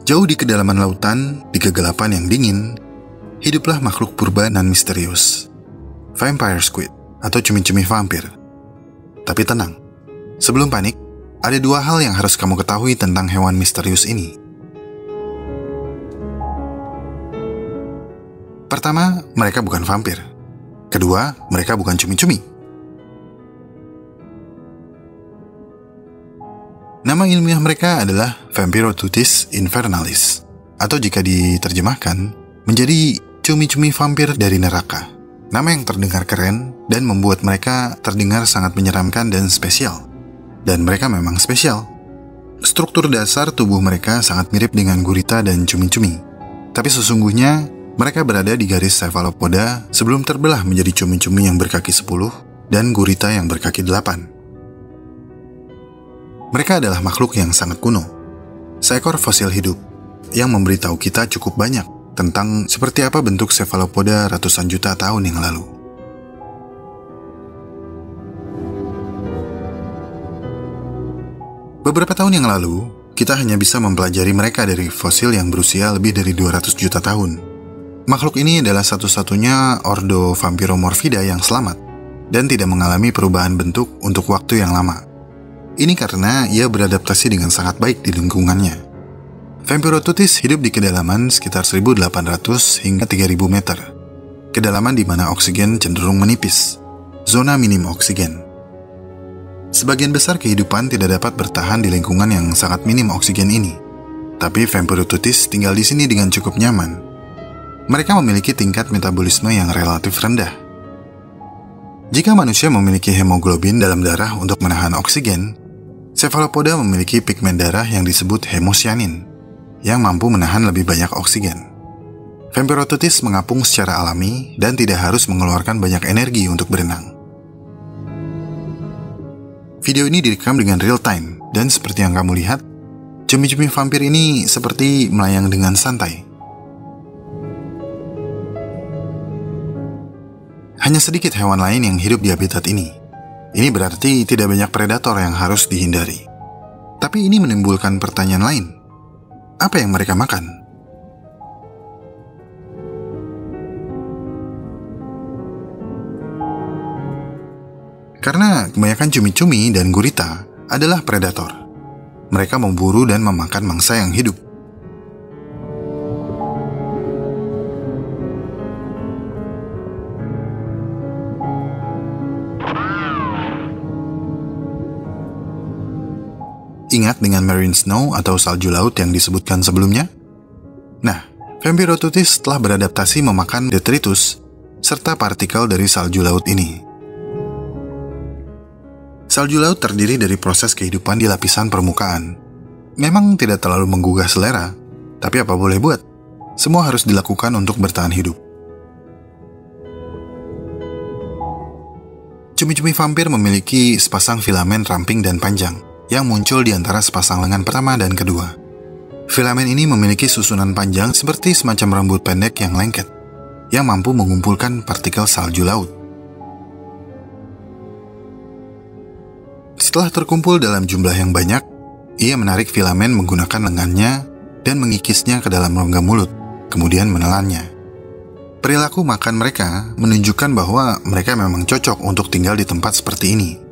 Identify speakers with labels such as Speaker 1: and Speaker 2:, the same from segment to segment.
Speaker 1: Jauh di kedalaman lautan, di kegelapan yang dingin, hiduplah makhluk purba dan misterius. Vampire Squid atau cumi-cumi vampir. Tapi tenang, sebelum panik, ada dua hal yang harus kamu ketahui tentang hewan misterius ini. Pertama, mereka bukan vampir. Kedua, mereka bukan cumi-cumi. Nama ilmiah mereka adalah Vampiroteuthis invernalis, atau jika diterjemahkan, menjadi cumi-cumi vampir dari neraka. Nama yang terdengar keren dan membuat mereka terdengar sangat menyeramkan dan spesial. Dan mereka memang spesial. Struktur dasar tubuh mereka sangat mirip dengan gurita dan cumi-cumi. Tapi sesungguhnya, mereka berada di garis cephalopoda sebelum terbelah menjadi cumi-cumi yang berkaki 10 dan gurita yang berkaki 8. Mereka adalah makhluk yang sangat kuno. Seekor fosil hidup yang memberitahu kita cukup banyak tentang seperti apa bentuk cephalopoda ratusan juta tahun yang lalu. Beberapa tahun yang lalu, kita hanya bisa mempelajari mereka dari fosil yang berusia lebih dari 200 juta tahun. Makhluk ini adalah satu-satunya ordo Vampiromorphida yang selamat dan tidak mengalami perubahan bentuk untuk waktu yang lama. Ini karena ia beradaptasi dengan sangat baik di lingkungannya. Vampiroteuthis hidup di kedalaman sekitar 1.800 hingga 3.000 meter. Kedalaman di mana oksigen cenderung menipis. Zona minim oksigen. Sebagian besar kehidupan tidak dapat bertahan di lingkungan yang sangat minim oksigen ini. Tapi Vampiroteuthis tinggal di sini dengan cukup nyaman. Mereka memiliki tingkat metabolisme yang relatif rendah. Jika manusia memiliki hemoglobin dalam darah untuk menahan oksigen, cephalopoda memiliki pigmen darah yang disebut hemocyanin, yang mampu menahan lebih banyak oksigen. Vampiroteuthis mengapung secara alami dan tidak harus mengeluarkan banyak energi untuk berenang. Video ini direkam dengan real time, dan seperti yang kamu lihat, cumi-cumi vampir ini seperti melayang dengan santai. Hanya sedikit hewan lain yang hidup di habitat ini. Ini berarti tidak banyak predator yang harus dihindari. Tapi ini menimbulkan pertanyaan lain. Apa yang mereka makan? Karena kebanyakan cumi-cumi dan gurita adalah predator. Mereka memburu dan memakan mangsa yang hidup. Ingat dengan marine snow atau salju laut yang disebutkan sebelumnya? Nah, Vampiroteuthis telah beradaptasi memakan detritus serta partikel dari salju laut ini. Salju laut terdiri dari proses kehidupan di lapisan permukaan. Memang tidak terlalu menggugah selera, tapi apa boleh buat? Semua harus dilakukan untuk bertahan hidup. Cumi-cumi vampir memiliki sepasang filamen ramping dan panjang yang muncul di antara sepasang lengan pertama dan kedua. Filamen ini memiliki susunan panjang seperti semacam rambut pendek yang lengket, yang mampu mengumpulkan partikel salju laut. Setelah terkumpul dalam jumlah yang banyak, ia menarik filamen menggunakan lengannya dan mengikisnya ke dalam rongga mulut, kemudian menelannya. Perilaku makan mereka menunjukkan bahwa mereka memang cocok untuk tinggal di tempat seperti ini.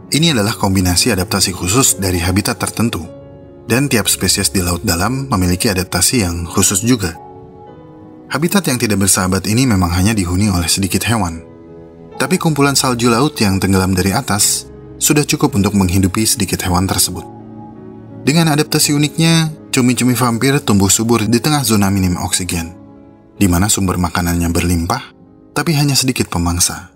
Speaker 1: Ini adalah kombinasi adaptasi khusus dari habitat tertentu, dan tiap spesies di laut dalam memiliki adaptasi yang khusus juga. Habitat yang tidak bersahabat ini memang hanya dihuni oleh sedikit hewan, tapi kumpulan salju laut yang tenggelam dari atas sudah cukup untuk menghidupi sedikit hewan tersebut. Dengan adaptasi uniknya, cumi-cumi vampir tumbuh subur di tengah zona minim oksigen, di mana sumber makanannya berlimpah, tapi hanya sedikit pemangsa.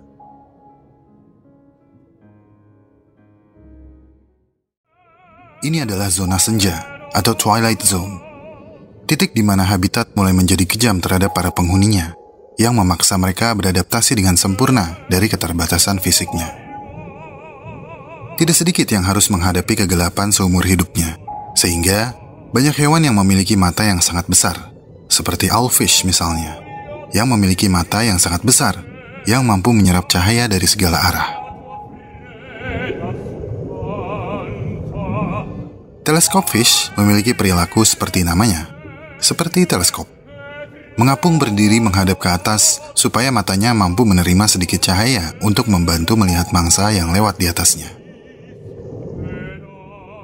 Speaker 1: Ini adalah zona senja atau Twilight Zone, titik di mana habitat mulai menjadi kejam terhadap para penghuninya, yang memaksa mereka beradaptasi dengan sempurna dari keterbatasan fisiknya. Tidak sedikit yang harus menghadapi kegelapan seumur hidupnya, sehingga banyak hewan yang memiliki mata yang sangat besar, seperti owlfish misalnya, yang memiliki mata yang sangat besar, yang mampu menyerap cahaya dari segala arah. Teleskop fish memiliki perilaku seperti namanya, seperti teleskop. Mengapung berdiri menghadap ke atas supaya matanya mampu menerima sedikit cahaya untuk membantu melihat mangsa yang lewat di atasnya.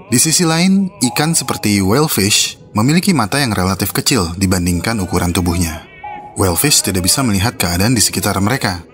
Speaker 1: Di sisi lain, ikan seperti whalefish memiliki mata yang relatif kecil dibandingkan ukuran tubuhnya. Whalefish tidak bisa melihat keadaan di sekitar mereka,